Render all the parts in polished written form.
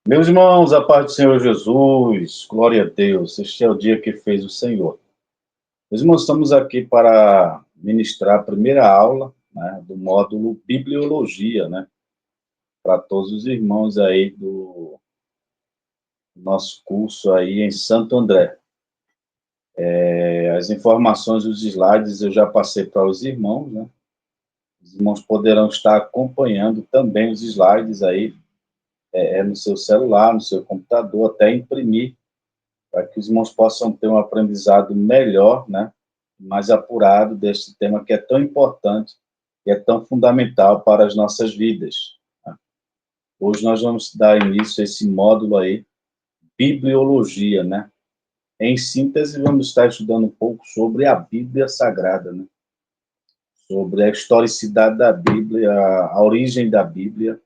Meus irmãos, a paz do Senhor Jesus, glória a Deus, este é o dia que fez o Senhor. Meus irmãos, estamos aqui para ministrar a primeira aula, né, do módulo Bibliologia, né, para todos os irmãos aí do nosso curso aí em Santo André. As informações dos slides eu já passei para os irmãos, né, os irmãos poderão estar acompanhando também os slides aí, no seu celular, no seu computador, até imprimir, para que os irmãos possam ter um aprendizado melhor, né, mais apurado deste tema que é tão importante e é tão fundamental para as nossas vidas. Né? Hoje nós vamos dar início a esse módulo aí, Bibliologia, né? Em síntese, vamos estar estudando um pouco sobre a Bíblia Sagrada, né? Sobre a historicidade da Bíblia, a origem da Bíblia,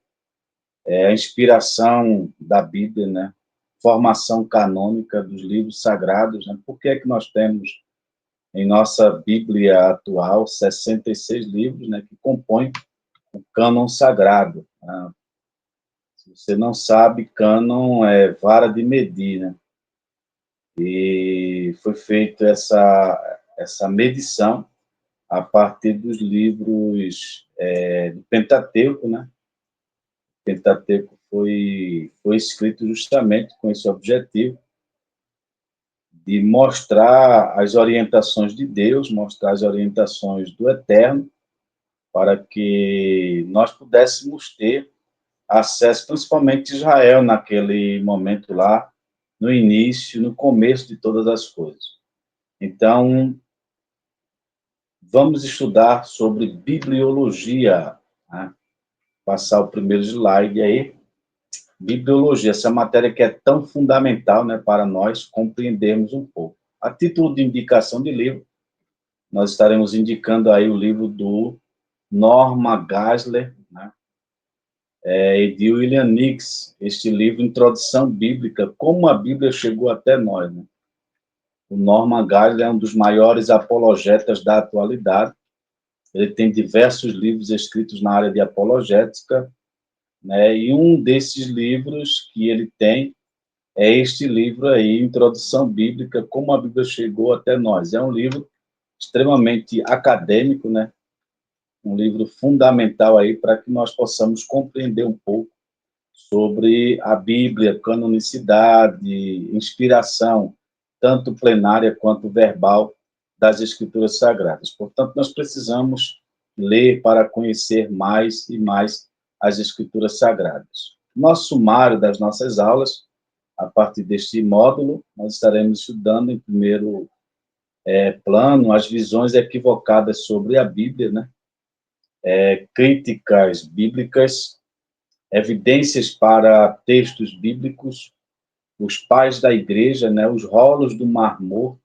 a inspiração da Bíblia, né? Formação canônica dos livros sagrados, né? Por que é que nós temos em nossa Bíblia atual 66 livros, né, que compõem o cânon sagrado? Né? Se você não sabe, cânon é vara de medir, né? E foi feita essa medição a partir dos livros do Pentateuco, né? O Pentateuco foi escrito justamente com esse objetivo de mostrar as orientações de Deus, mostrar as orientações do Eterno, para que nós pudéssemos ter acesso, principalmente Israel, naquele momento lá, no início, no começo de todas as coisas. Então, vamos estudar sobre bibliologia. Né? Passar o primeiro slide aí. Bibliologia, essa matéria que é tão fundamental, né, para nós compreendermos um pouco. A título de indicação de livro, nós estaremos indicando aí o livro do Norman Geisler, né, e de William Nix, este livro, Introdução Bíblica, Como a Bíblia Chegou até Nós. Né? O Norman Geisler é um dos maiores apologetas da atualidade. Ele tem diversos livros escritos na área de apologética, né? E um desses livros que ele tem é este livro aí, Introdução Bíblica, Como a Bíblia Chegou até Nós. É um livro extremamente acadêmico, né? Um livro fundamental aí para que nós possamos compreender um pouco sobre a Bíblia, canonicidade, inspiração, tanto plenária quanto verbal, das Escrituras Sagradas. Portanto, nós precisamos ler para conhecer mais e mais as Escrituras Sagradas. Nosso sumário das nossas aulas, a partir deste módulo, nós estaremos estudando, em primeiro plano, as visões equivocadas sobre a Bíblia, né? Críticas bíblicas, evidências para textos bíblicos, os pais da igreja, né, os rolos do Mar Morto,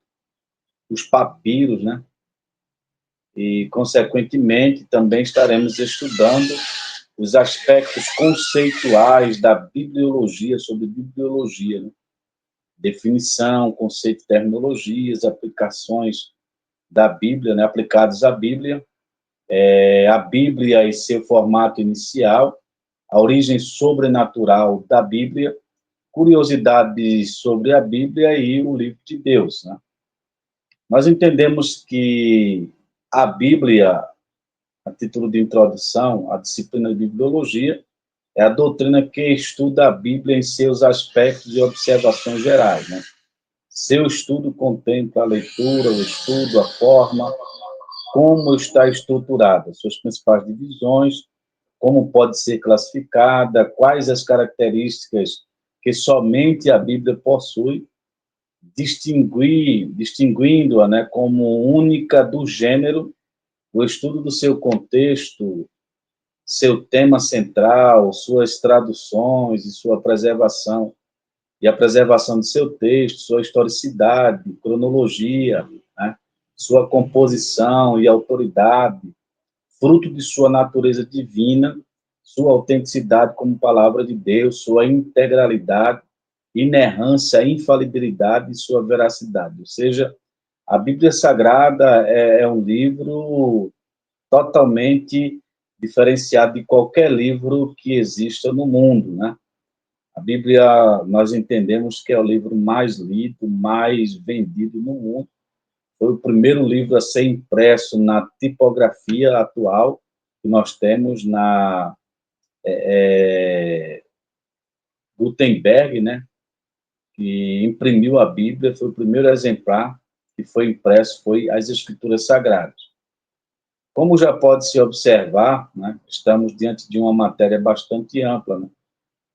os papiros, né, e, consequentemente, também estaremos estudando os aspectos conceituais da bibliologia, sobre bibliologia, né? Definição, conceito, terminologias, aplicações da Bíblia, né, aplicados à Bíblia, a Bíblia e seu formato inicial, a origem sobrenatural da Bíblia, curiosidades sobre a Bíblia e o livro de Deus. Né? Nós entendemos que a Bíblia, a título de introdução, a disciplina de bibliologia, é a doutrina que estuda a Bíblia em seus aspectos e observações gerais. Né? Seu estudo contempla a leitura, o estudo, a forma, como está estruturada, suas principais divisões, como pode ser classificada, quais as características que somente a Bíblia possui, distinguindo-a, né, como única do gênero, o estudo do seu contexto, seu tema central, suas traduções e sua preservação, e a preservação de seu texto, sua historicidade, cronologia, né, sua composição e autoridade, fruto de sua natureza divina, sua autenticidade como palavra de Deus, sua integralidade, inerrância, infalibilidade e sua veracidade. Ou seja, a Bíblia Sagrada é um livro totalmente diferenciado de qualquer livro que exista no mundo, né? A Bíblia, nós entendemos que é o livro mais lido, mais vendido no mundo. Foi o primeiro livro a ser impresso na tipografia atual que nós temos na Gutenberg, né? Que imprimiu a Bíblia, foi o primeiro exemplar que foi impresso, foi as Escrituras Sagradas. Como já pode se observar, né, estamos diante de uma matéria bastante ampla, né,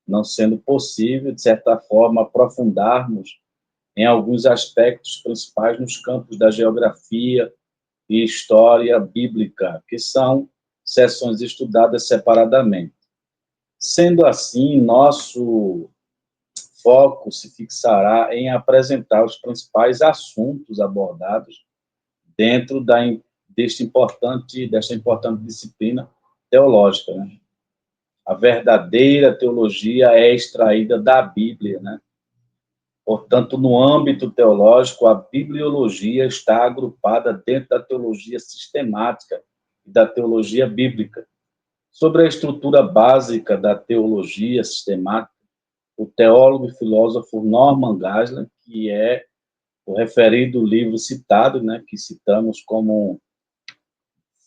não sendo possível, de certa forma, aprofundarmos em alguns aspectos principais nos campos da geografia e história bíblica, que são seções estudadas separadamente. Sendo assim, nosso foco se fixará em apresentar os principais assuntos abordados dentro desta importante disciplina teológica, né? A verdadeira teologia é extraída da Bíblia, né? Portanto, no âmbito teológico, a bibliologia está agrupada dentro da teologia sistemática e da teologia bíblica. Sobre a estrutura básica da teologia sistemática, o teólogo e filósofo Norman Geisler, que é o referido livro citado, né, que citamos como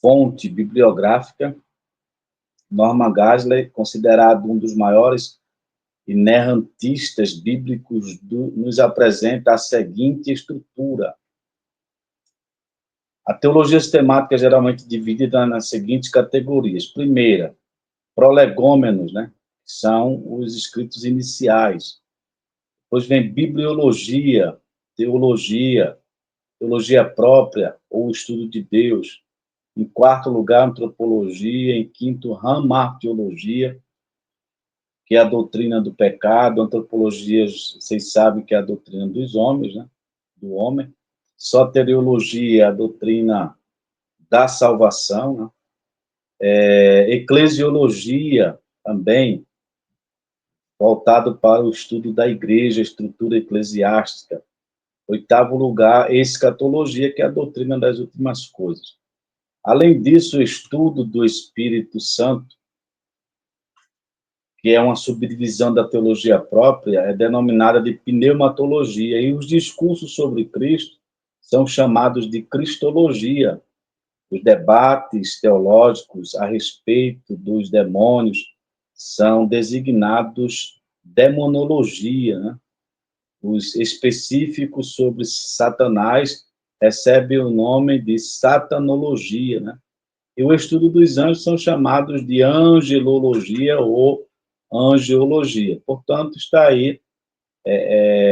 fonte bibliográfica, Norman Geisler, considerado um dos maiores inerrantistas bíblicos, nos apresenta a seguinte estrutura. A teologia sistemática é geralmente dividida nas seguintes categorias. Primeira, prolegômenos, né? São os escritos iniciais. Depois vem bibliologia, teologia própria ou estudo de Deus. Em quarto lugar, antropologia. Em quinto, hamartiologia, que é a doutrina do pecado. Antropologia, vocês sabem que é a doutrina dos homens, né? Do homem. Soteriologia, a doutrina da salvação, né? Eclesiologia, também, voltado para o estudo da igreja, estrutura eclesiástica. Oitavo lugar, escatologia, que é a doutrina das últimas coisas. Além disso, o estudo do Espírito Santo, que é uma subdivisão da teologia própria, é denominada de pneumatologia, e os discursos sobre Cristo são chamados de cristologia. Os debates teológicos a respeito dos demônios são designados demonologia, né? Os específicos sobre Satanás recebem o nome de satanologia, né? E o estudo dos anjos são chamados de angelologia ou angeologia. Portanto, está aí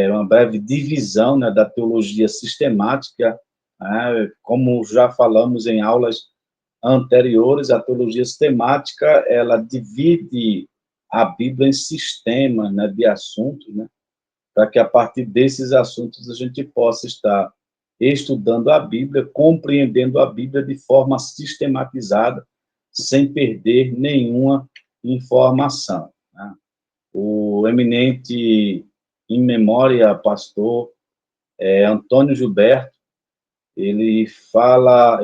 uma breve divisão, né, da teologia sistemática, né? Como já falamos em aulas anteriores, a teologia sistemática, ela divide a Bíblia em sistemas, né, de assuntos, né, para que a partir desses assuntos a gente possa estar estudando a Bíblia, compreendendo a Bíblia de forma sistematizada, sem perder nenhuma informação, né? O eminente, em memória, pastor Antônio Gilberto, ele fala,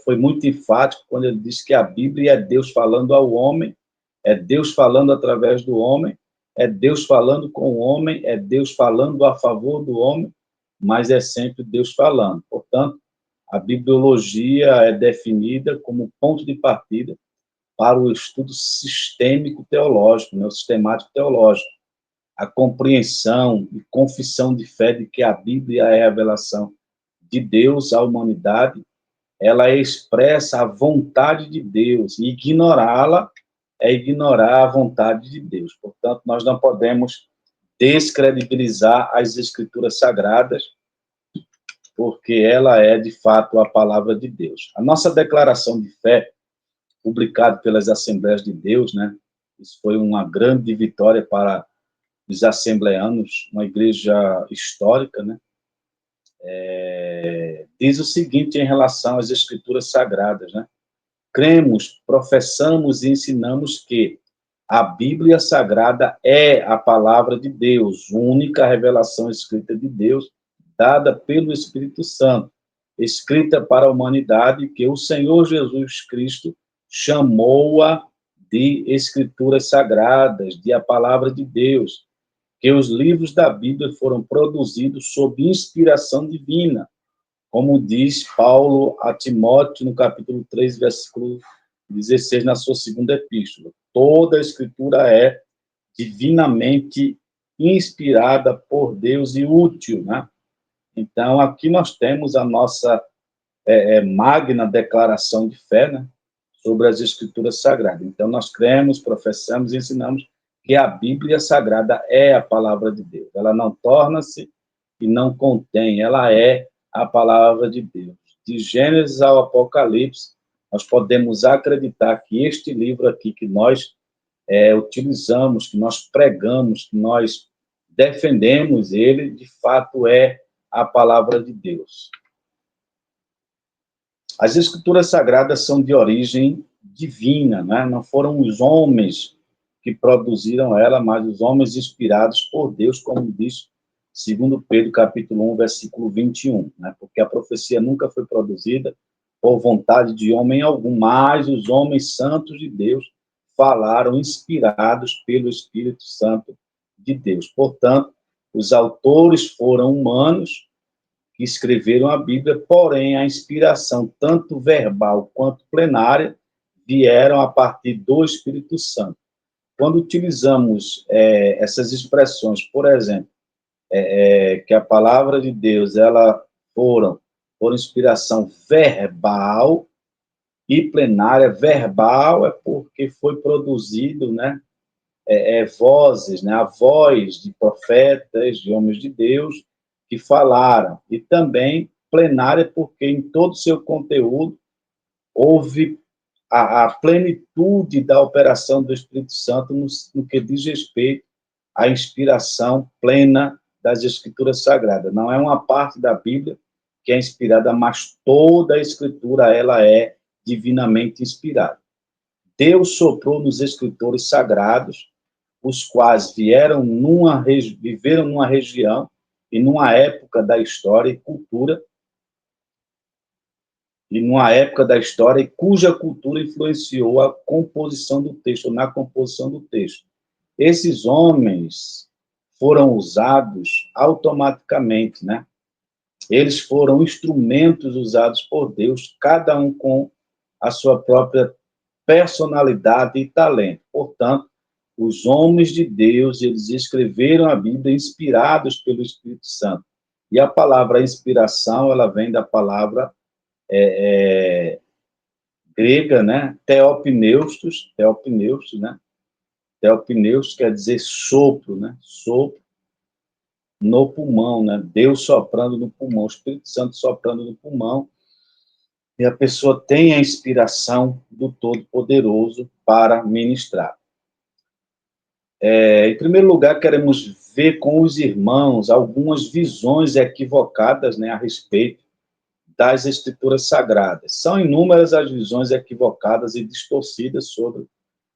foi muito enfático quando ele diz que a Bíblia é Deus falando ao homem, é Deus falando através do homem, é Deus falando com o homem, é Deus falando a favor do homem, mas é sempre Deus falando. Portanto, a bibliologia é definida como ponto de partida para o estudo sistêmico teológico, né, o sistemático teológico, a compreensão e confissão de fé de que a Bíblia é a revelação de Deus à humanidade. Ela expressa a vontade de Deus, e ignorá-la é ignorar a vontade de Deus. Portanto, nós não podemos descredibilizar as Escrituras Sagradas, porque ela é, de fato, a palavra de Deus. A nossa declaração de fé, publicada pelas Assembleias de Deus, né? Isso foi uma grande vitória para os assembleanos, uma igreja histórica, né? Diz o seguinte em relação às Escrituras Sagradas, né? Cremos, professamos e ensinamos que a Bíblia Sagrada é a palavra de Deus, única revelação escrita de Deus, dada pelo Espírito Santo, escrita para a humanidade, que o Senhor Jesus Cristo chamou-a de Escrituras Sagradas, de a palavra de Deus, que os livros da Bíblia foram produzidos sob inspiração divina, como diz Paulo a Timóteo no capítulo 3, versículo 16, na sua segunda epístola. Toda a Escritura é divinamente inspirada por Deus e útil, né? Então, aqui nós temos a nossa magna declaração de fé, né, sobre as Escrituras Sagradas. Então, nós cremos, professamos e ensinamos que a Bíblia Sagrada é a palavra de Deus. Ela não torna-se e não contém, ela é a palavra de Deus. De Gênesis ao Apocalipse, nós podemos acreditar que este livro aqui que nós utilizamos, que nós pregamos, que nós defendemos, ele de fato é a palavra de Deus. As Escrituras Sagradas são de origem divina, né? Não foram os homens que produziram ela, mas os homens inspirados por Deus, como diz 2 Pedro, capítulo 1, versículo 21, né? Porque a profecia nunca foi produzida por vontade de homem algum, mas os homens santos de Deus falaram inspirados pelo Espírito Santo de Deus. Portanto, os autores foram humanos que escreveram a Bíblia, porém a inspiração, tanto verbal quanto plenária, vieram a partir do Espírito Santo. Quando utilizamos essas expressões, por exemplo, que a palavra de Deus, ela foram por inspiração verbal e plenária, verbal é porque foi produzido, né, vozes, né, a voz de profetas, de homens de Deus, que falaram, e também plenária porque em todo o seu conteúdo houve a plenitude da operação do Espírito Santo no que diz respeito à inspiração plena das Escrituras Sagradas. Não é uma parte da Bíblia que é inspirada, mas toda a Escritura ela é divinamente inspirada. Deus soprou nos escritores sagrados, os quais viveram numa região e numa época da história e cultura, e cuja cultura influenciou a composição do texto, ou na composição do texto. Esses homens foram usados automaticamente, né? Eles foram instrumentos usados por Deus, cada um com a sua própria personalidade e talento. Portanto, os homens de Deus, eles escreveram a Bíblia inspirados pelo Espírito Santo. E a palavra inspiração, ela vem da palavra grega, né? Theopneustos, né? Theopneustos quer dizer sopro, né? Sopro no pulmão, né? Deus soprando no pulmão, o Espírito Santo soprando no pulmão, e a pessoa tem a inspiração do Todo-Poderoso para ministrar. Em primeiro lugar, queremos ver com os irmãos algumas visões equivocadas, né, a respeito das Escrituras Sagradas. São inúmeras as visões equivocadas e distorcidas sobre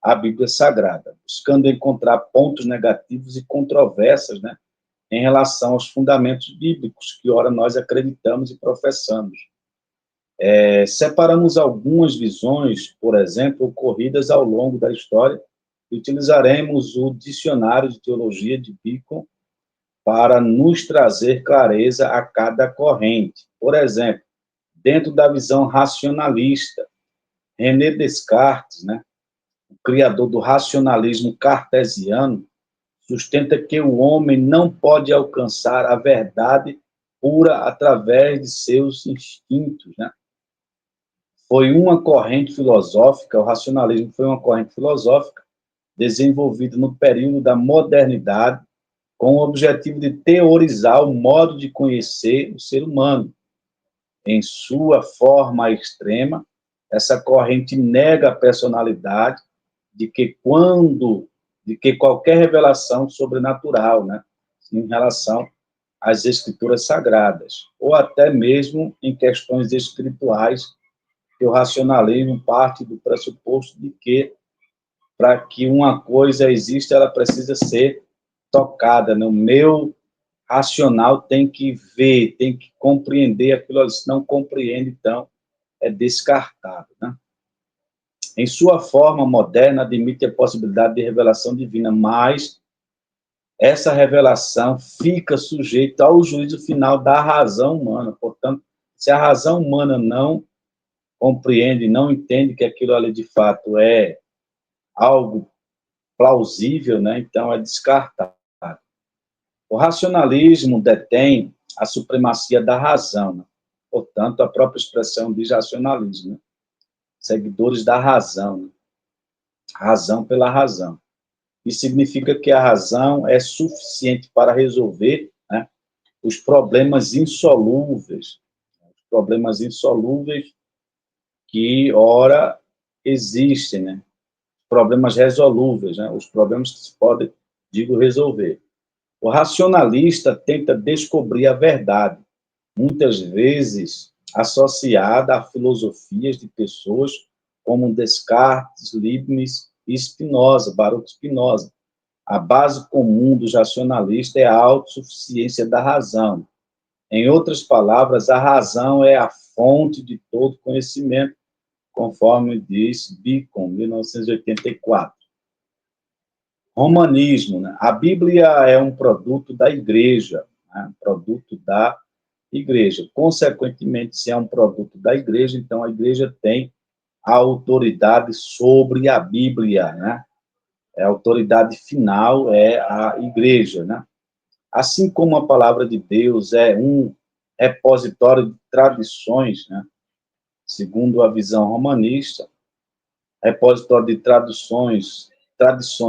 a Bíblia Sagrada, buscando encontrar pontos negativos e controvérsias, né, em relação aos fundamentos bíblicos que, ora, nós acreditamos e professamos. Separamos algumas visões, por exemplo, ocorridas ao longo da história, e utilizaremos o Dicionário de Teologia de Bacon para nos trazer clareza a cada corrente. Por exemplo, dentro da visão racionalista, René Descartes, né, o criador do racionalismo cartesiano, sustenta que o homem não pode alcançar a verdade pura através de seus instintos, né? Foi uma corrente filosófica, o racionalismo foi uma corrente filosófica desenvolvida no período da modernidade com o objetivo de teorizar o modo de conhecer o ser humano. Em sua forma extrema, essa corrente nega a personalidade de que qualquer revelação sobrenatural, né, em relação às Escrituras Sagradas, ou até mesmo em questões espirituais, que o racionalismo parte do pressuposto de que, para que uma coisa exista, ela precisa ser tocada, né? O meu racional tem que ver, tem que compreender aquilo, se não compreende, então, é descartado, né? Em sua forma moderna, admite a possibilidade de revelação divina, mas essa revelação fica sujeita ao juízo final da razão humana. Portanto, se a razão humana não compreende, não entende que aquilo ali de fato é algo plausível, né? Então é descartado. O racionalismo detém a supremacia da razão, né? Portanto, a própria expressão diz racionalismo, né? Seguidores da razão, né? Razão pela razão. Isso significa que a razão é suficiente para resolver, né, os problemas insolúveis que, ora, existem, né? Problemas resolúveis, né? Os problemas que se podem, digo, resolver. O racionalista tenta descobrir a verdade, muitas vezes associada a filosofias de pessoas como Descartes, Leibniz e Spinoza, Baruch Spinoza. A base comum dos racionalistas é a autossuficiência da razão. Em outras palavras, a razão é a fonte de todo conhecimento, conforme diz Bacon, 1984. Romanismo, né? A Bíblia é um produto da igreja, né? Produto da igreja. Consequentemente, se é um produto da igreja, então a igreja tem a autoridade sobre a Bíblia, né? A autoridade final é a igreja, né? Assim como a palavra de Deus é um repositório de tradições, né? Segundo a visão romanista, repositório de tradições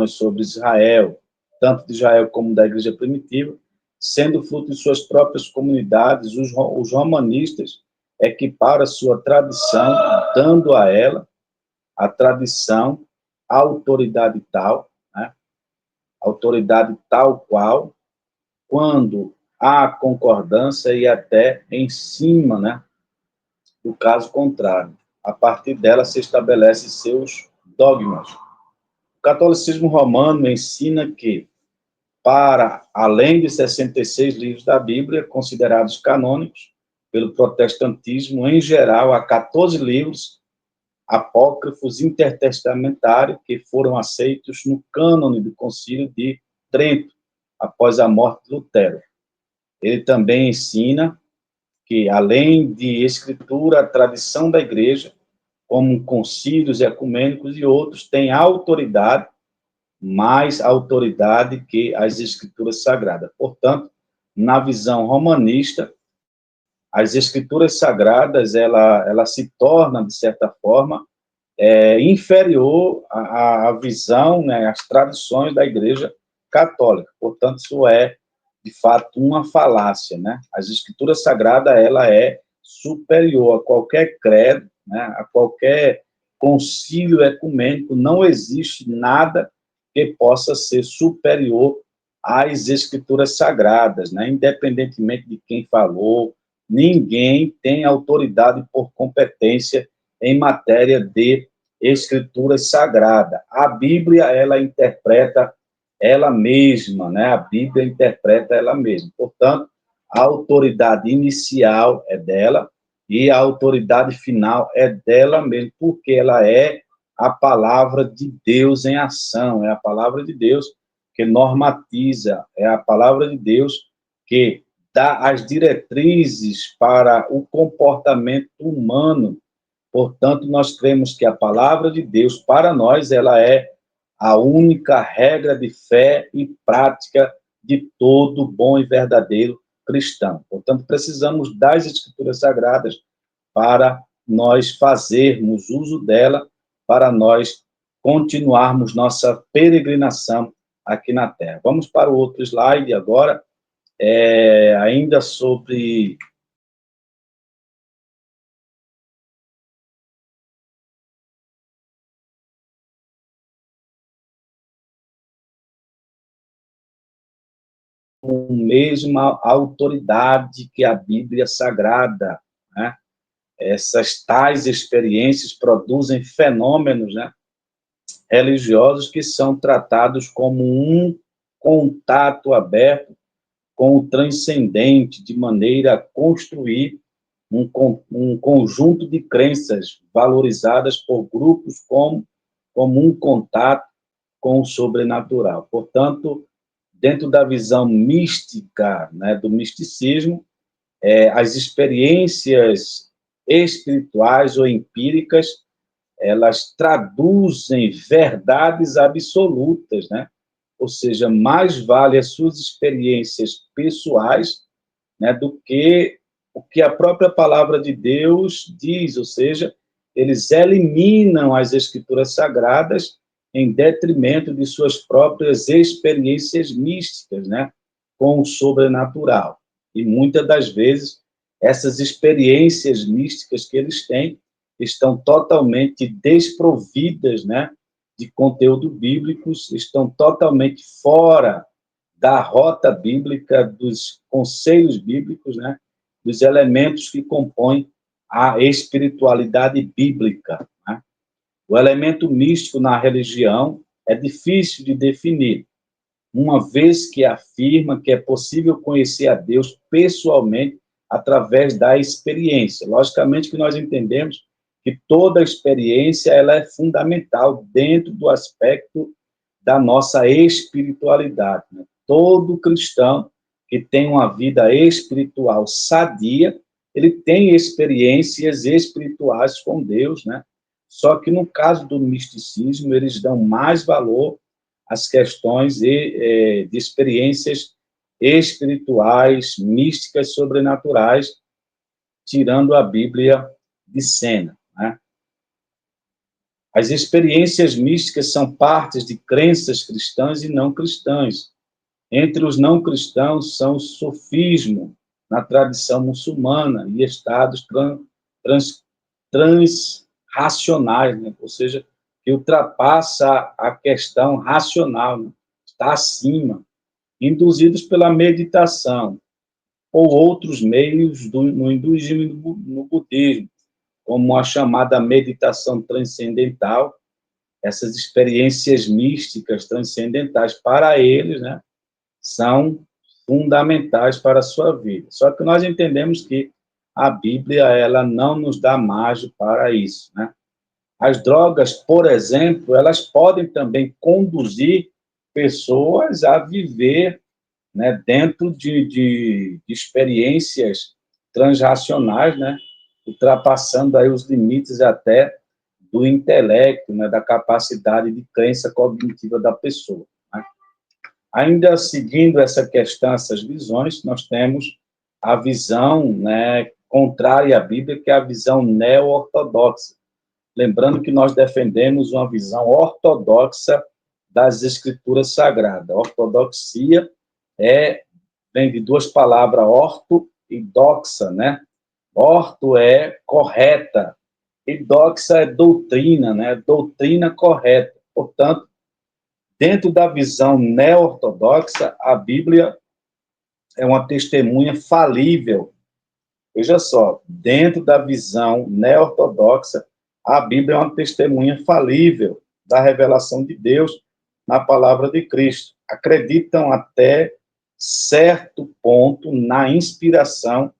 sobre Israel, tanto de Israel como da igreja primitiva, sendo fruto de suas próprias comunidades, os romanistas equiparam a sua tradição, dando a ela, a tradição, autoridade tal, né? Autoridade tal qual, quando há concordância e até em cima, né, do caso contrário. A partir dela se estabelece seus dogmas. O catolicismo romano ensina que, para além de 66 livros da Bíblia, considerados canônicos pelo protestantismo, em geral, há 14 livros apócrifos intertestamentários que foram aceitos no cânone do Concílio de Trento, após a morte de Lutero. Ele também ensina que, além de escritura, a tradição da igreja, como concílios ecumênicos e outros, tem autoridade, mais autoridade que as escrituras sagradas. Portanto, na visão romanista, as escrituras sagradas, ela se torna, de certa forma, inferior à visão, né, às tradições da Igreja Católica. Portanto, isso é, de fato, uma falácia, né? As Escrituras Sagradas, ela é superior a qualquer credo, né, a qualquer concílio ecumênico. Não existe nada que possa ser superior às Escrituras Sagradas, né? Independentemente de quem falou, ninguém tem autoridade por competência em matéria de escrituras sagradas. A Bíblia, ela interpreta ela mesma, né? A Bíblia interpreta ela mesma. Portanto, a autoridade inicial é dela e a autoridade final é dela mesma, porque ela é a palavra de Deus em ação, é a palavra de Deus que normatiza, é a palavra de Deus que dá as diretrizes para o comportamento humano. Portanto, nós cremos que a palavra de Deus, para nós, ela é a única regra de fé e prática de todo bom e verdadeiro cristão. Portanto, precisamos das Escrituras Sagradas para nós fazermos uso dela, para nós continuarmos nossa peregrinação aqui na Terra. Vamos para o outro slide agora, ainda sobre com a mesma autoridade que a Bíblia Sagrada, né? Essas tais experiências produzem fenômenos, né, religiosos que são tratados como um contato aberto com o transcendente, de maneira a construir um conjunto de crenças valorizadas por grupos como um contato com o sobrenatural. Portanto, dentro da visão mística, né, do misticismo, as experiências espirituais ou empíricas, elas traduzem verdades absolutas, né? Ou seja, mais vale as suas experiências pessoais, né, do que o que a própria palavra de Deus diz, ou seja, eles eliminam as escrituras sagradas em detrimento de suas próprias experiências místicas, né, com o sobrenatural. E muitas das vezes essas experiências místicas que eles têm estão totalmente desprovidas, né, de conteúdo bíblico, estão totalmente fora da rota bíblica, dos conselhos bíblicos, né, dos elementos que compõem a espiritualidade bíblica, né? O elemento místico na religião é difícil de definir, uma vez que afirma que é possível conhecer a Deus pessoalmente através da experiência. Logicamente que nós entendemos que toda experiência ela é fundamental dentro do aspecto da nossa espiritualidade, né? Todo cristão que tem uma vida espiritual sadia, ele tem experiências espirituais com Deus, né? Só que no caso do misticismo, eles dão mais valor às questões de experiências espirituais, místicas, sobrenaturais, tirando a Bíblia de cena, né? As experiências místicas são partes de crenças cristãs e não cristãs. Entre os não cristãos são o sufismo, na tradição muçulmana, e estados transracionais, né? Ou seja, que ultrapassa a questão racional, né? Está acima, induzidos pela meditação, ou outros meios no hinduísmo e no budismo, como a chamada meditação transcendental, essas experiências místicas transcendentais para eles, né, são fundamentais para a sua vida. Só que nós entendemos que a Bíblia ela não nos dá margem para isso, né? As drogas, por exemplo, elas podem também conduzir pessoas a viver, né, dentro de experiências transracionais, né, ultrapassando aí os limites até do intelecto, né, da capacidade de crença cognitiva da pessoa, né? Ainda seguindo essa questão, essas visões, nós temos a visão, né, contrária à Bíblia, que é a visão neo-ortodoxa. Lembrando que nós defendemos uma visão ortodoxa das Escrituras Sagradas. Ortodoxia vem de duas palavras, orto e doxa, né? Orto é correta, e doxa é doutrina, né? Doutrina correta. Portanto, dentro da visão neo-ortodoxa, a Bíblia é uma testemunha falível. Veja só, dentro da visão neo-ortodoxa, a Bíblia é uma testemunha falível da revelação de Deus na palavra de Cristo. Acreditam até certo ponto na inspiração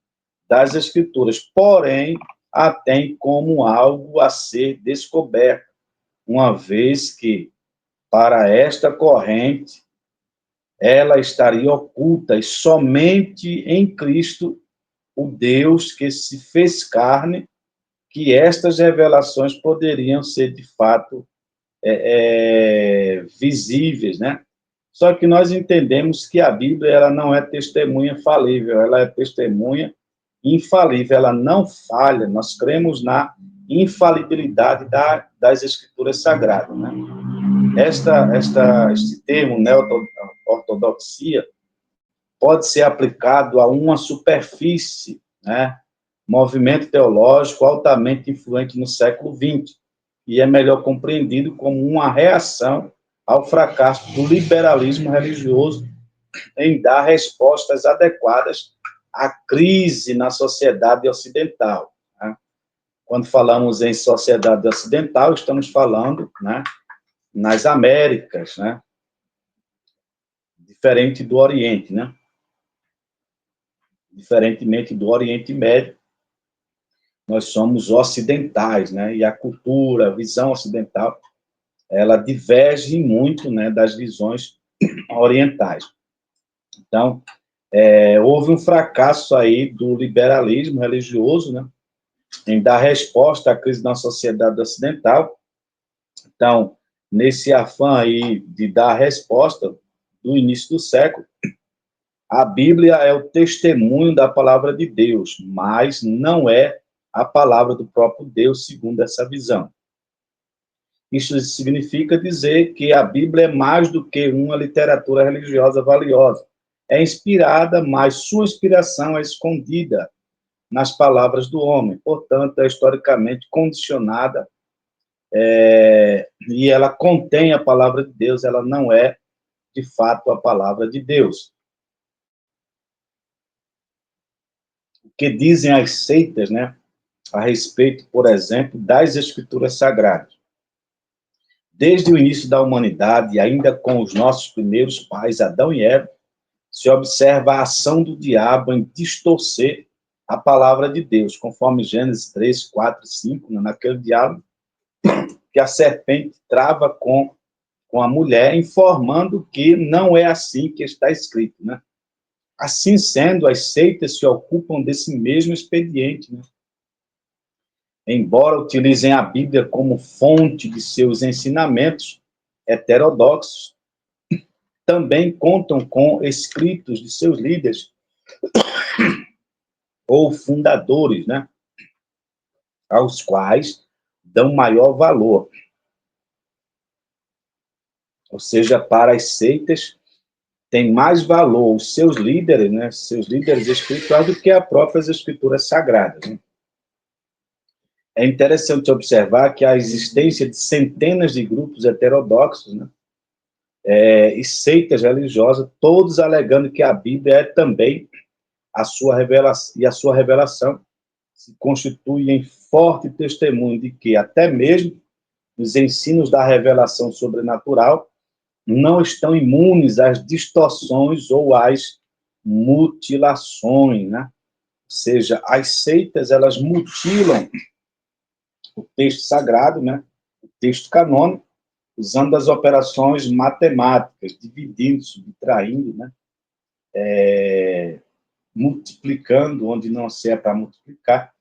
das Escrituras, porém, a têm como algo a ser descoberto, uma vez que, para esta corrente, ela estaria oculta e somente em Cristo, o Deus que se fez carne, que estas revelações poderiam ser, de fato, visíveis, né? Só que nós entendemos que a Bíblia ela não é testemunha falível, ela é testemunha infalível, ela não falha, nós cremos infalibilidade das Escrituras Sagradas, né? Este termo, né, ortodoxia, pode ser aplicado a uma superfície, né, movimento teológico altamente influente no século XX, e é melhor compreendido como uma reação ao fracasso do liberalismo religioso em dar respostas adequadas à crise na sociedade ocidental, né? Quando falamos em sociedade ocidental, estamos falando, né, nas Américas, né, diferente do Oriente, né? Diferentemente do Oriente Médio, nós somos ocidentais, né? E a cultura, a visão ocidental, ela diverge muito, né, das visões orientais. Então, houve um fracasso aí do liberalismo religioso, né, em dar resposta à crise na sociedade ocidental. Então, nesse afã aí de dar resposta do início do século, a Bíblia é o testemunho da palavra de Deus, mas não é a palavra do próprio Deus, segundo essa visão. Isso significa dizer que a Bíblia é mais do que uma literatura religiosa valiosa. É inspirada, mas sua inspiração é escondida nas palavras do homem. Portanto, é historicamente condicionada, e ela contém a palavra de Deus, ela não é, de fato, a palavra de Deus. O que dizem as seitas, né, a respeito, por exemplo, das Escrituras Sagradas? Desde o início da humanidade, ainda com os nossos primeiros pais, Adão e Eva, se observa a ação do diabo em distorcer a palavra de Deus, conforme Gênesis 3, 4 e 5, né, naquele diálogo que a serpente trava com a mulher, informando que não é assim que está escrito, né? Assim sendo, as seitas se ocupam desse mesmo expediente, né? Embora utilizem a Bíblia como fonte de seus ensinamentos heterodoxos, também contam com escritos de seus líderes ou fundadores, né, aos quais dão maior valor. Ou seja, para as seitas, tem mais valor os seus líderes, né, seus líderes espirituais, do que as próprias escrituras sagradas, né? É interessante observar que a existência de centenas de grupos heterodoxos, né, e seitas religiosas, todos alegando que a Bíblia é também a sua revelação, e a sua revelação se constitui em forte testemunho de que até mesmo os ensinos da revelação sobrenatural não estão imunes às distorções ou às mutilações, né? Ou seja, as seitas, elas mutilam o texto sagrado, né? O texto canônico, usando as operações matemáticas, dividindo, subtraindo, né? Multiplicando onde não se é para multiplicar.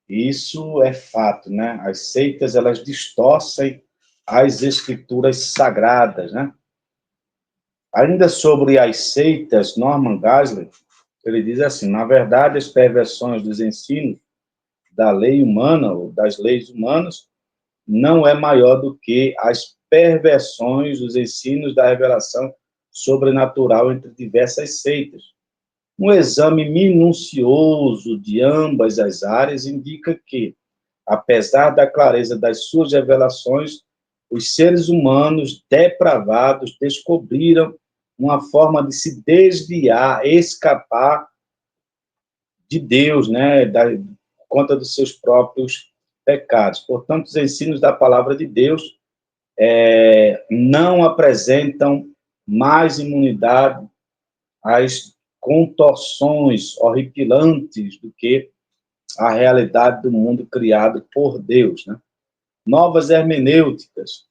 Isso é fato, né? As seitas, elas distorcem as escrituras sagradas, né? Ainda sobre as seitas, Norman Geisler, ele diz assim: na verdade, as perversões dos ensinos da lei humana, ou das leis humanas, não é maior do que as perversões dos ensinos da revelação sobrenatural entre diversas seitas. Um exame minucioso de ambas as áreas indica que, apesar da clareza das suas revelações, os seres humanos depravados descobriram uma forma de se desviar, escapar de Deus, né, por conta dos seus próprios pecados. Portanto, os ensinos da palavra de Deus não apresentam mais imunidade às contorções horripilantes do que a realidade do mundo criado por Deus, né? Novas hermenêuticas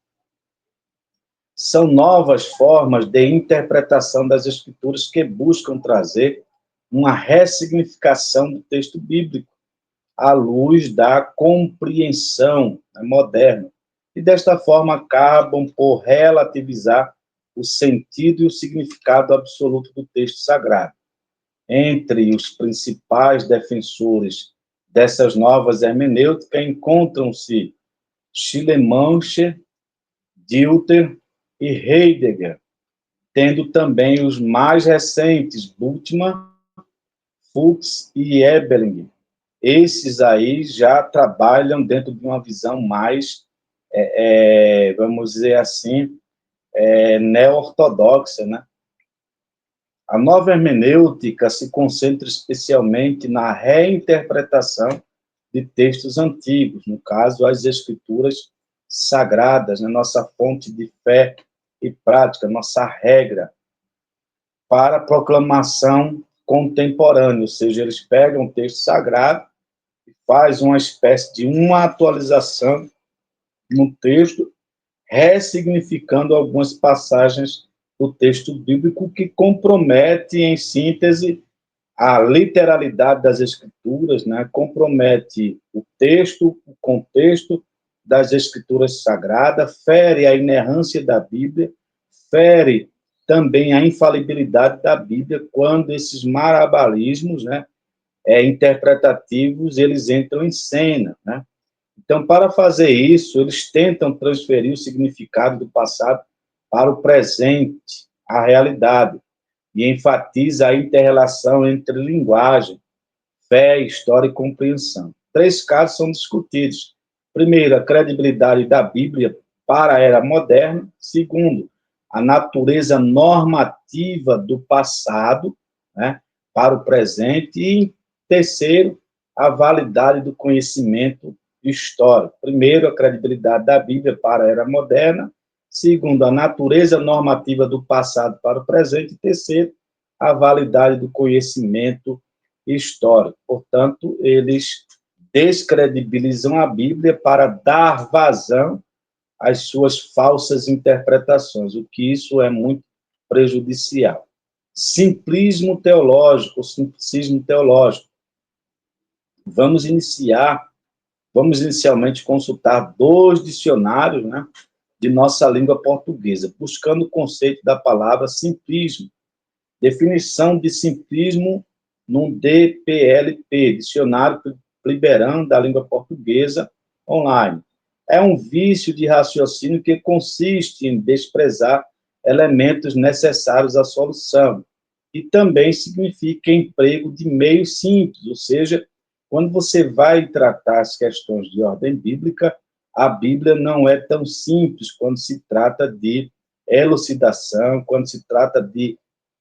são novas formas de interpretação das escrituras que buscam trazer uma ressignificação do texto bíblico à luz da compreensão moderna. E desta forma acabam por relativizar o sentido e o significado absoluto do texto sagrado. Entre os principais defensores dessas novas hermenêuticas encontram-se Schleiermacher, Dilthey e Heidegger, tendo também os mais recentes, Bultmann, Fuchs e Ebeling. Esses aí já trabalham dentro de uma visão mais, vamos dizer assim, neo-ortodoxa, né? A nova hermenêutica se concentra especialmente na reinterpretação de textos antigos, no caso, as escrituras sagradas, né? Nossa fonte de fé e prática, nossa regra para a proclamação contemporânea, ou seja, eles pegam o texto sagrado e fazem uma espécie de uma atualização no texto, ressignificando algumas passagens do texto bíblico, que compromete, em síntese, a literalidade das Escrituras, né? Compromete o texto, o contexto das Escrituras Sagradas, fere a inerrância da Bíblia, fere também a infalibilidade da Bíblia, quando esses marabalismos, né, interpretativos, eles entram em cena, né? Então, para fazer isso, eles tentam transferir o significado do passado para o presente, a realidade, e enfatiza a inter-relação entre linguagem, fé, história e compreensão. 3 casos são discutidos. Primeiro, a credibilidade da Bíblia para a era moderna. Segundo, a natureza normativa do passado, né, para o presente. E, terceiro, a validade do conhecimento histórico. Primeiro, a credibilidade da Bíblia para a era moderna. Segundo, a natureza normativa do passado para o presente. E terceiro, a validade do conhecimento histórico. Portanto, eles descredibilizam a Bíblia para dar vazão às suas falsas interpretações, o que isso é muito prejudicial. Simplismo teológico, simplicismo teológico. Vamos inicialmente consultar 2 dicionários, né, de nossa língua portuguesa, buscando o conceito da palavra simplismo. Definição de simplismo no DPLP, Dicionário Liberando da Língua Portuguesa, online. É um vício de raciocínio que consiste em desprezar elementos necessários à solução. E também significa emprego de meios simples, ou seja, quando você vai tratar as questões de ordem bíblica, a Bíblia não é tão simples quando se trata de elucidação, quando se trata de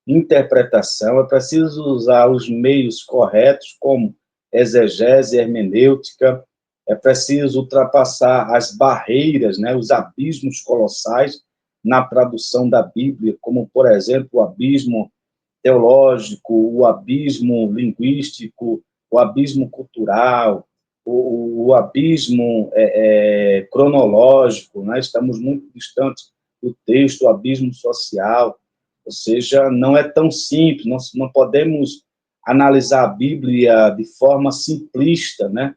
interpretação. É preciso usar os meios corretos, como exegese, hermenêutica. É preciso ultrapassar as barreiras, né, os abismos colossais na tradução da Bíblia, como, por exemplo, o abismo teológico, o abismo linguístico, o abismo cultural, o abismo cronológico, né? Estamos muito distantes do texto, o abismo social. Ou seja, não é tão simples, nós não podemos analisar a Bíblia de forma simplista, né?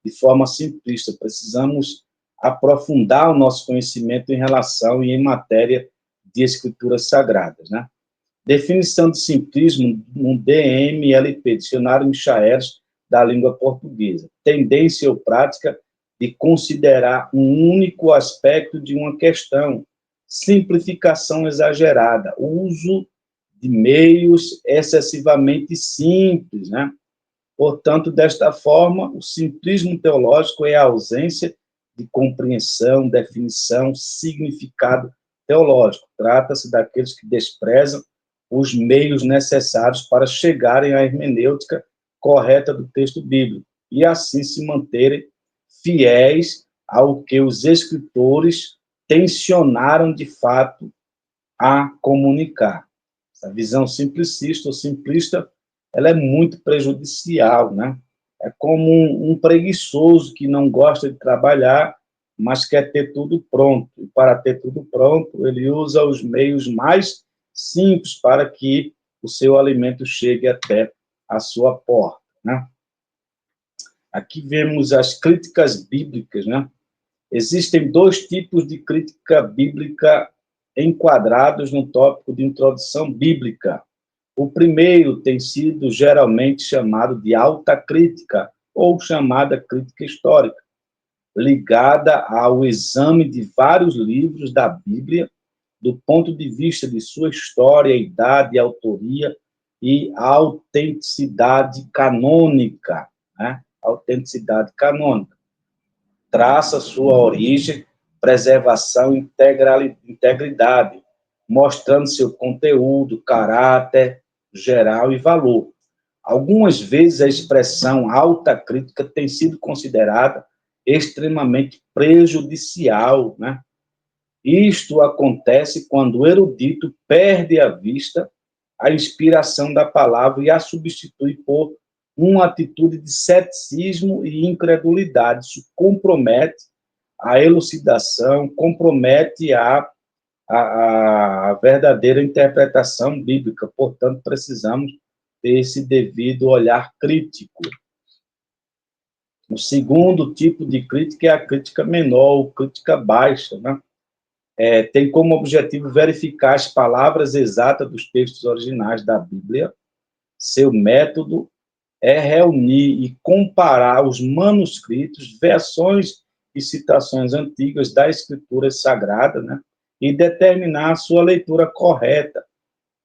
De forma simplista, precisamos aprofundar o nosso conhecimento em relação e em matéria de escrituras sagradas, né? Definição de simplismo no DMLP, Dicionário Michaelis da Língua Portuguesa. Tendência ou prática de considerar um único aspecto de uma questão. Simplificação exagerada. Uso de meios excessivamente simples, né? Portanto, desta forma, o simplismo teológico é a ausência de compreensão, definição, significado teológico. Trata-se daqueles que desprezam os meios necessários para chegarem à hermenêutica correta do texto bíblico e assim se manterem fiéis ao que os escritores tensionaram de fato a comunicar. Essa visão simplicista ou simplista, ela é muito prejudicial, né? É como um preguiçoso que não gosta de trabalhar, mas quer ter tudo pronto. E para ter tudo pronto, ele usa os meios mais simples para que o seu alimento chegue até a sua porta, né? Aqui vemos as críticas bíblicas, né? Existem 2 tipos de crítica bíblica enquadrados no tópico de introdução bíblica. O primeiro tem sido geralmente chamado de alta crítica, ou chamada crítica histórica, ligada ao exame de vários livros da Bíblia, do ponto de vista de sua história, idade, autoria e autenticidade canônica, né? Autenticidade canônica. Traça sua origem, preservação e integridade, mostrando seu conteúdo, caráter geral e valor. Algumas vezes a expressão alta crítica tem sido considerada extremamente prejudicial, né? Isto acontece quando o erudito perde à vista a inspiração da palavra e a substitui por uma atitude de ceticismo e incredulidade. Isso compromete a elucidação, compromete a a verdadeira interpretação bíblica. Portanto, precisamos ter esse devido olhar crítico. O segundo tipo de crítica é a crítica menor, ou crítica baixa, né? Tem como objetivo verificar as palavras exatas dos textos originais da Bíblia. Seu método é reunir e comparar os manuscritos, versões e citações antigas da Escritura Sagrada, né? E determinar a sua leitura correta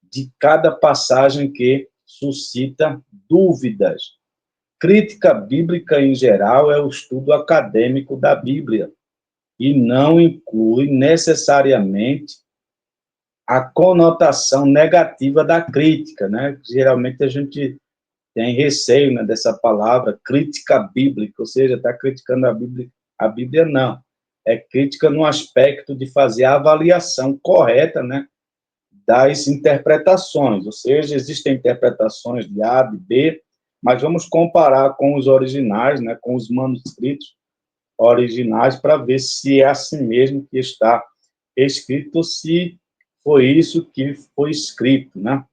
de cada passagem que suscita dúvidas. Crítica bíblica, em geral, é o estudo acadêmico da Bíblia e não inclui necessariamente a conotação negativa da crítica, né? Geralmente a gente tem receio, né, dessa palavra crítica bíblica, ou seja, está criticando a Bíblia não. É crítica no aspecto de fazer a avaliação correta, né, das interpretações, ou seja, existem interpretações de A, de B, mas vamos comparar com os originais, né, com os manuscritos originais, para ver se é assim mesmo que está escrito, ou se foi isso que foi escrito, né?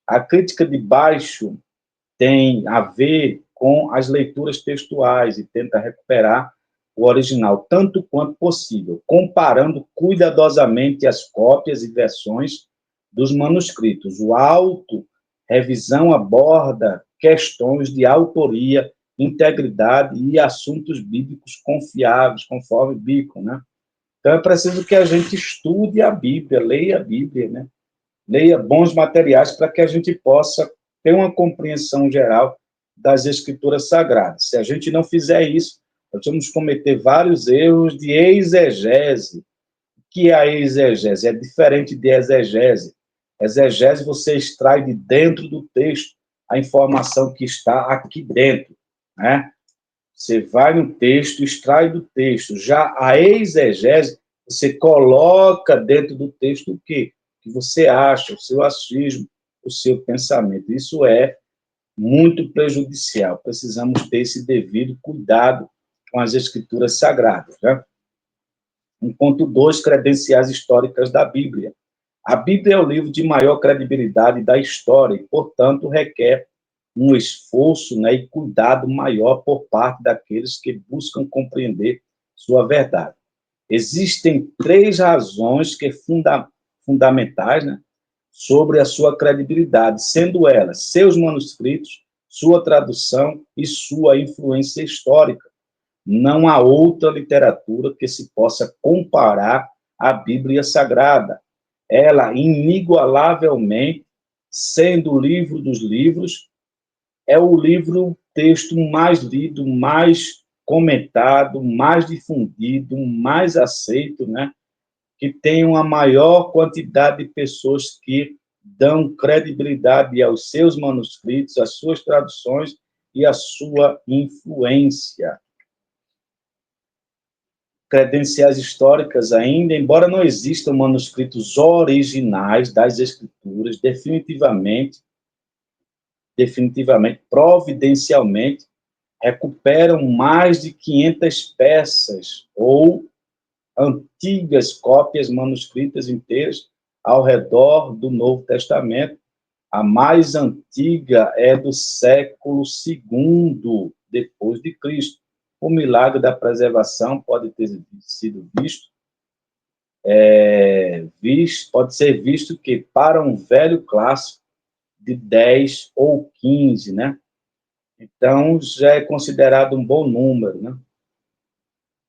A crítica de baixo tem a ver com as leituras textuais e tenta recuperar o original tanto quanto possível, comparando cuidadosamente as cópias e versões dos manuscritos. O auto-revisão aborda questões de autoria, integridade e assuntos bíblicos confiáveis, conforme Bacon, né? Então, é preciso que a gente estude a Bíblia, né? Leia bons materiais para que a gente possa ter uma compreensão geral das Escrituras Sagradas. Se a gente não fizer isso, nós vamos cometer vários erros de exegese. O que é a exegese? É diferente de exegese. Exegese você extrai de dentro do texto a informação que está aqui dentro, né? Você vai no texto, extrai do texto. Já a exegese, você coloca dentro do texto o quê? O que você acha, o seu achismo, o seu pensamento. Isso é muito prejudicial. Precisamos ter esse devido cuidado com as escrituras sagradas, né? 1.2, credenciais históricas da Bíblia. A Bíblia é o livro de maior credibilidade da história e, portanto, requer um esforço, né, e cuidado maior por parte daqueles que buscam compreender sua verdade. Existem 3 razões que fundamentais, né, sobre a sua credibilidade, sendo elas seus manuscritos, sua tradução e sua influência histórica. Não há outra literatura que se possa comparar à Bíblia Sagrada. Ela, inigualavelmente, sendo o livro dos livros, é o livro, texto mais lido, mais comentado, mais difundido, mais aceito, né? Que tem uma maior quantidade de pessoas que dão credibilidade aos seus manuscritos, às suas traduções e à sua influência. Credenciais históricas ainda, embora não existam manuscritos originais das Escrituras, providencialmente, recuperam mais de 500 peças ou antigas cópias manuscritas inteiras ao redor do Novo Testamento. A mais antiga é do século II depois de Cristo. O milagre da preservação pode ter sido pode ser visto que para um velho clássico de 10 ou 15, né? Então, já é considerado um bom número, né?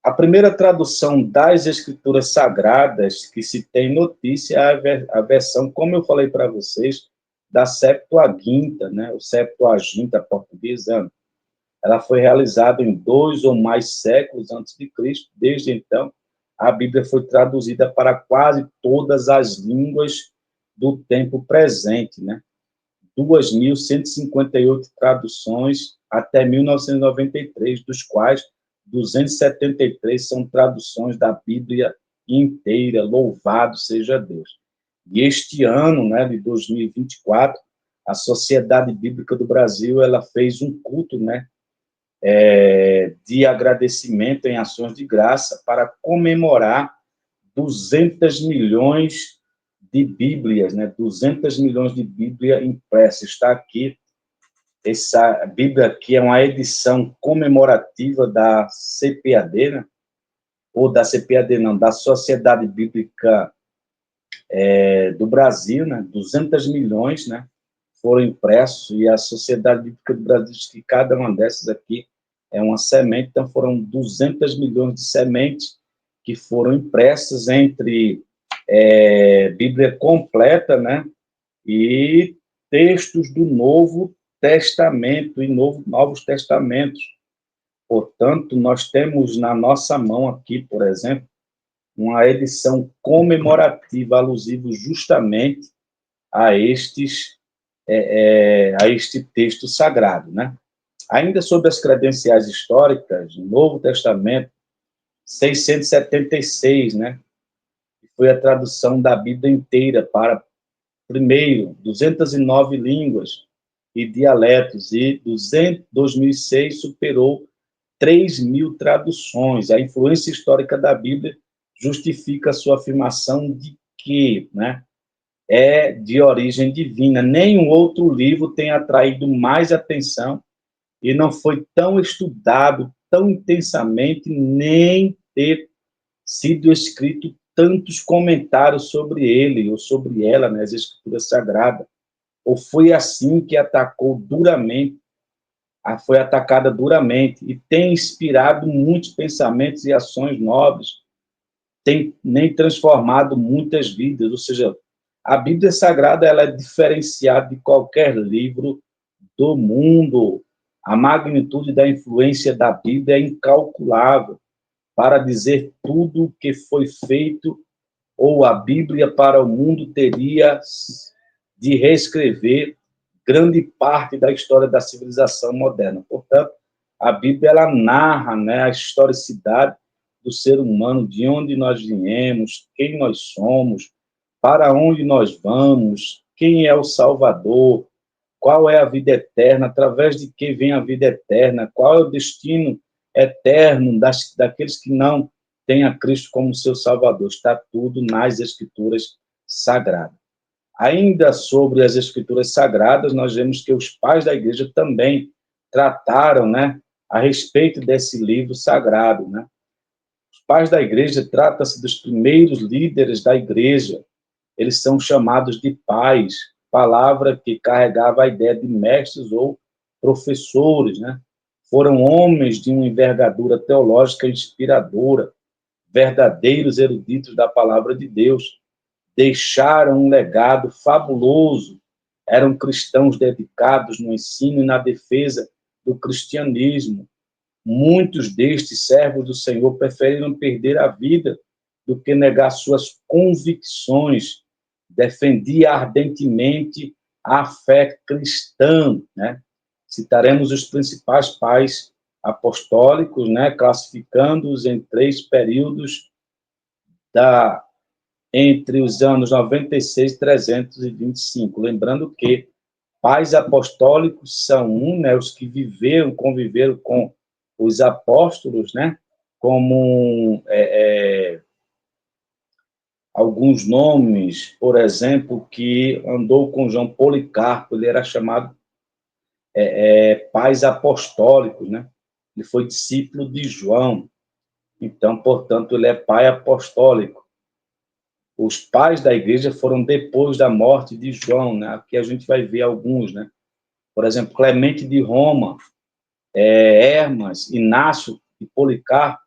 A primeira tradução das Escrituras Sagradas que se tem notícia é a versão, como eu falei para vocês, da Septuaginta, né? O Septuaginta portuguesano. Ela foi realizada em 2 ou mais séculos antes de Cristo. Desde então, a Bíblia foi traduzida para quase todas as línguas do tempo presente, né? 2.158 traduções até 1993, dos quais 273 são traduções da Bíblia inteira. Louvado seja Deus. E este ano, né, de 2024, a Sociedade Bíblica do Brasil, ela fez um culto, né, de agradecimento em ações de graça para comemorar 200 milhões de Bíblias, né? 200 milhões de Bíblia impressa. Está aqui, essa Bíblia aqui é uma edição comemorativa da CPAD, né? Ou da CPAD não, da Sociedade Bíblica do Brasil, né? 200 milhões, né? Foram impressos, e a Sociedade Bíblica do Brasil diz que cada uma dessas aqui é uma semente, então foram 200 milhões de sementes que foram impressas entre Bíblia completa, né? E textos do Novo Testamento e Novos Testamentos. Portanto, nós temos na nossa mão aqui, por exemplo, uma edição comemorativa, alusiva justamente a este texto sagrado, né? Ainda sobre as credenciais históricas, Novo Testamento, 676, né? Foi a tradução da Bíblia inteira para, primeiro, 209 línguas e dialetos, e 2006 superou 3.000 traduções. A influência histórica da Bíblia justifica a sua afirmação de que, né, é de origem divina. Nenhum outro livro tem atraído mais atenção e não foi tão estudado tão intensamente, nem ter sido escrito tantos comentários sobre ele ou sobre ela nas Escrituras Sagradas. Ou foi assim que foi atacada duramente e tem inspirado muitos pensamentos e ações nobres, tem nem transformado muitas vidas. Ou seja, a Bíblia Sagrada ela é diferenciada de qualquer livro do mundo. A magnitude da influência da Bíblia é incalculável para dizer tudo o que foi feito, ou a Bíblia para o mundo teria de reescrever grande parte da história da civilização moderna. Portanto, a Bíblia ela narra, né, a historicidade do ser humano, de onde nós viemos, quem nós somos, para onde nós vamos, quem é o Salvador, qual é a vida eterna, através de que vem a vida eterna, qual é o destino eterno daqueles que não têm a Cristo como seu Salvador. Está tudo nas Escrituras Sagradas. Ainda sobre as Escrituras Sagradas, nós vemos que os pais da igreja também trataram, né, a respeito desse livro sagrado, né? Os pais da igreja trata-se dos primeiros líderes da igreja. Eles são chamados de pais, palavra que carregava a ideia de mestres ou professores, né? Foram homens de uma envergadura teológica inspiradora, verdadeiros eruditos da palavra de Deus. Deixaram um legado fabuloso, eram cristãos dedicados no ensino e na defesa do cristianismo. Muitos destes servos do Senhor preferiram perder a vida do que negar suas convicções. Defendia ardentemente a fé cristã, né? Citaremos os principais pais apostólicos, né, classificando-os em 3 períodos entre os anos 96 e 325. Lembrando que pais apostólicos são né, os que conviveram com os apóstolos, né, como alguns nomes, por exemplo, que andou com João Policarpo, ele era chamado pais apostólicos, né? Ele foi discípulo de João, então, portanto, ele é pai apostólico. Os pais da igreja foram depois da morte de João, né? Aqui a gente vai ver alguns, né? Por exemplo, Clemente de Roma, Hermas, Inácio e Policarpo.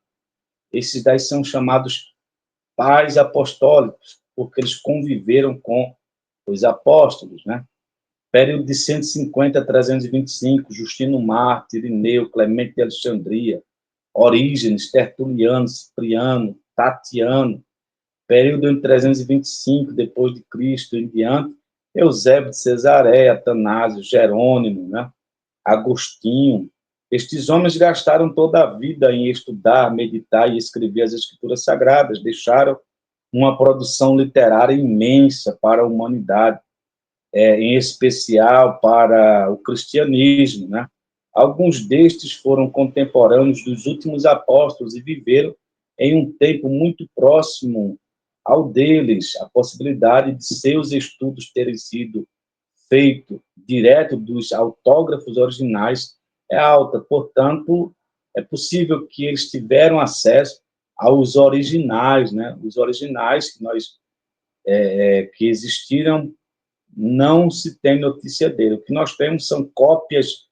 Esses daí são chamados pais apostólicos, porque eles conviveram com os apóstolos, né? Período de 150 a 325, Justino Mártir, Irineu, Clemente de Alexandria, Orígenes, Tertuliano, Cipriano, Tatiano. Período em 325 depois de Cristo em diante, Eusébio de Cesareia, Atanásio, Jerônimo, né? Agostinho. Estes homens gastaram toda a vida em estudar, meditar e escrever as Escrituras Sagradas, deixaram uma produção literária imensa para a humanidade, em especial para o cristianismo, né? Alguns destes foram contemporâneos dos últimos apóstolos e viveram em um tempo muito próximo ao deles a possibilidade de seus estudos terem sido feitos direto dos autógrafos originais é alta. Portanto, é possível que eles tiveram acesso aos originais, né? Os originais que existiram, não se tem notícia dele. O que nós temos são cópias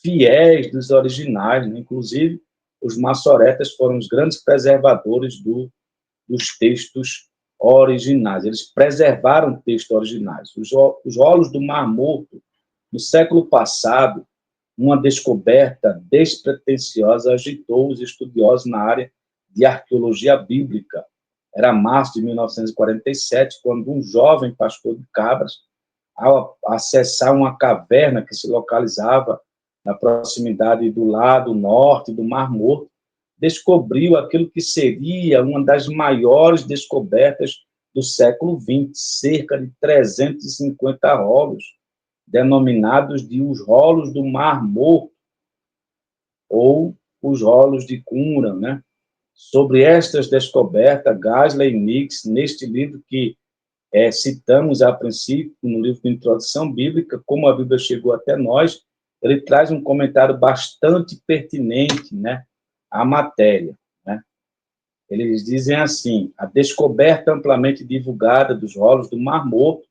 fiéis dos originais, né? Inclusive, os maçoretas foram os grandes preservadores dos textos originais. Eles preservaram textos originais. Os rolos do Mar Morto, no século passado, uma descoberta despretensiosa agitou os estudiosos na área de arqueologia bíblica. Era março de 1947, quando um jovem pastor de cabras, ao acessar uma caverna que se localizava na proximidade do lado norte do Mar Morto, descobriu aquilo que seria uma das maiores descobertas do século XX, cerca de 350 rolos, denominados de os rolos do Mar Morto, ou os rolos de Qumran, né? Sobre estas descobertas, Gasley e Nix, neste livro que citamos a princípio, no livro de Introdução Bíblica, como a Bíblia chegou até nós, ele traz um comentário bastante pertinente, né, à matéria, né? Eles dizem assim: a descoberta amplamente divulgada dos rolos do Mar Morto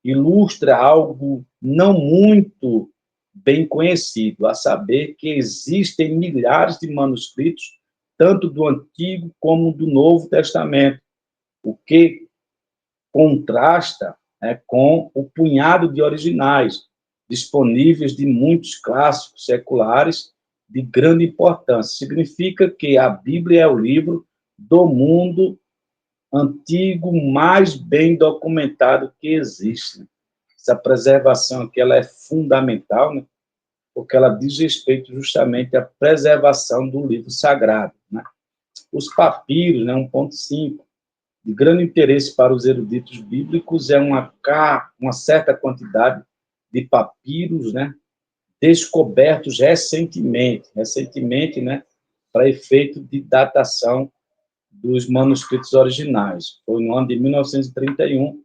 ilustra algo não muito bem conhecido, a saber que existem milhares de manuscritos, tanto do Antigo como do Novo Testamento, o que contrasta, né, com o punhado de originais disponíveis de muitos clássicos seculares de grande importância. Significa que a Bíblia é o livro do mundo antigo mais bem documentado que existe. Essa preservação aqui ela é fundamental, né, porque ela diz respeito justamente à preservação do livro sagrado, né? Os papiros, né, 1.5, de grande interesse para os eruditos bíblicos é uma certa quantidade de papiros, né, descobertos recentemente, né, para efeito de datação dos manuscritos originais. Foi no ano de 1931,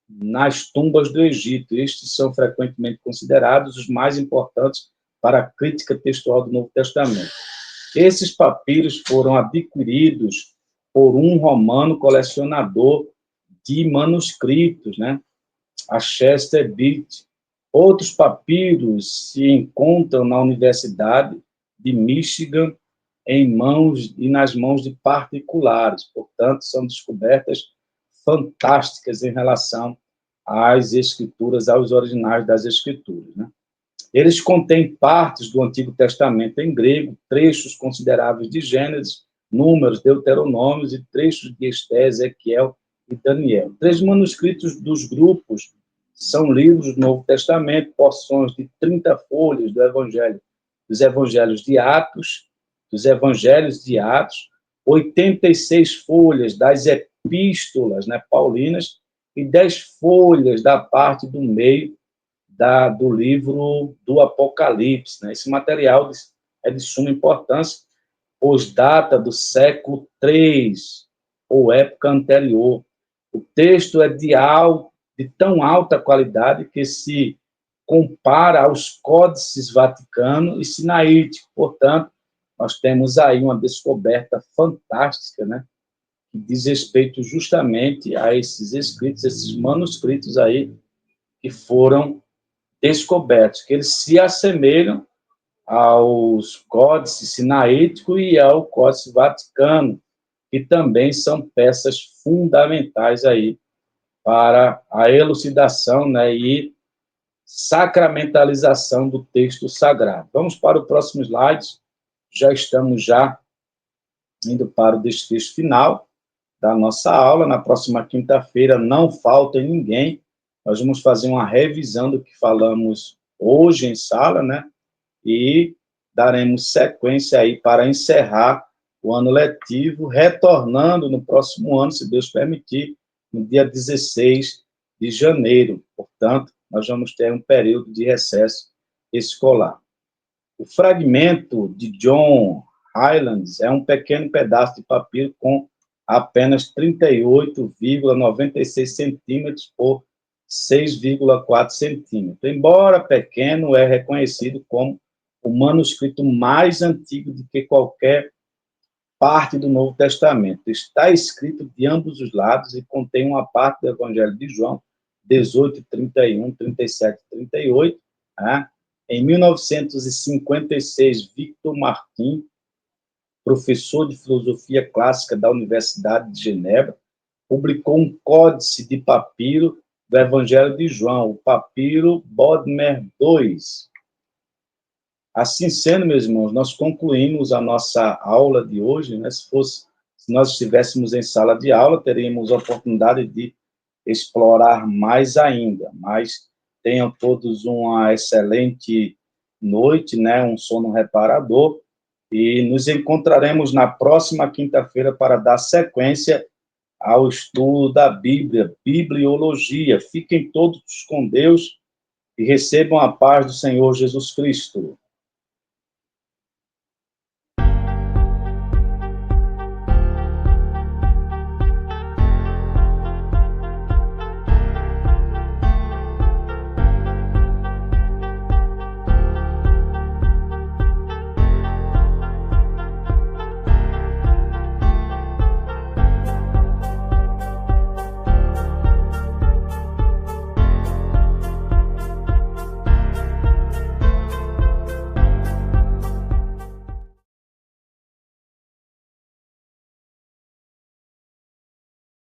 nas tumbas do Egito. Estes são frequentemente considerados os mais importantes para a crítica textual do Novo Testamento. Esses papiros foram adquiridos por um romano colecionador de manuscritos, né, a Chester Beatty. Outros papiros se encontram na Universidade de Michigan nas mãos de particulares. Portanto, são descobertas fantásticas em relação às escrituras, aos originais das escrituras, né? Eles contêm partes do Antigo Testamento em grego, trechos consideráveis de Gênesis, Números, Deuteronômios e trechos de Esté, Ezequiel e Daniel. 3 manuscritos dos grupos são livros do Novo Testamento, porções de 30 folhas dos evangelhos de Atos, 86 folhas das epístolas, né, paulinas, e 10 folhas da parte do meio do livro do Apocalipse, né? Esse material é de suma importância, pois data do século III, ou época anterior. O texto é de tão alta qualidade que se compara aos códices vaticano e sinaítico. Portanto, nós temos aí uma descoberta fantástica, né, que diz respeito justamente a esses escritos, esses manuscritos aí que foram descobertos, que eles se assemelham aos códices sinaítico e ao códice vaticano, que também são peças fundamentais aí para a elucidação, né, e sacramentalização do texto sagrado. Vamos para o próximo slide. Já estamos indo para o desfecho final da nossa aula. Na próxima quinta-feira, não falta ninguém. Nós vamos fazer uma revisão do que falamos hoje em sala, né? E daremos sequência aí para encerrar o ano letivo, retornando no próximo ano, se Deus permitir, no dia 16 de janeiro. Portanto, nós vamos ter um período de recesso escolar. O fragmento de John Highlands é um pequeno pedaço de papiro com apenas 38,96 centímetros por 6,4 centímetros. Embora pequeno, é reconhecido como o manuscrito mais antigo de que qualquer parte do Novo Testamento. Está escrito de ambos os lados e contém uma parte do Evangelho de João, 18, 31, 37 e 38. Né? Em 1956, Victor Martin, professor de filosofia clássica da Universidade de Genebra, publicou um códice de papiro do Evangelho de João, o papiro Bodmer II. Assim sendo, meus irmãos, nós concluímos a nossa aula de hoje, né? Se nós estivéssemos em sala de aula, teríamos a oportunidade de explorar mais ainda, mas tenham todos uma excelente noite, né? Um sono reparador, e nos encontraremos na próxima quinta-feira para dar sequência ao estudo da Bíblia, bibliologia. Fiquem todos com Deus e recebam a paz do Senhor Jesus Cristo.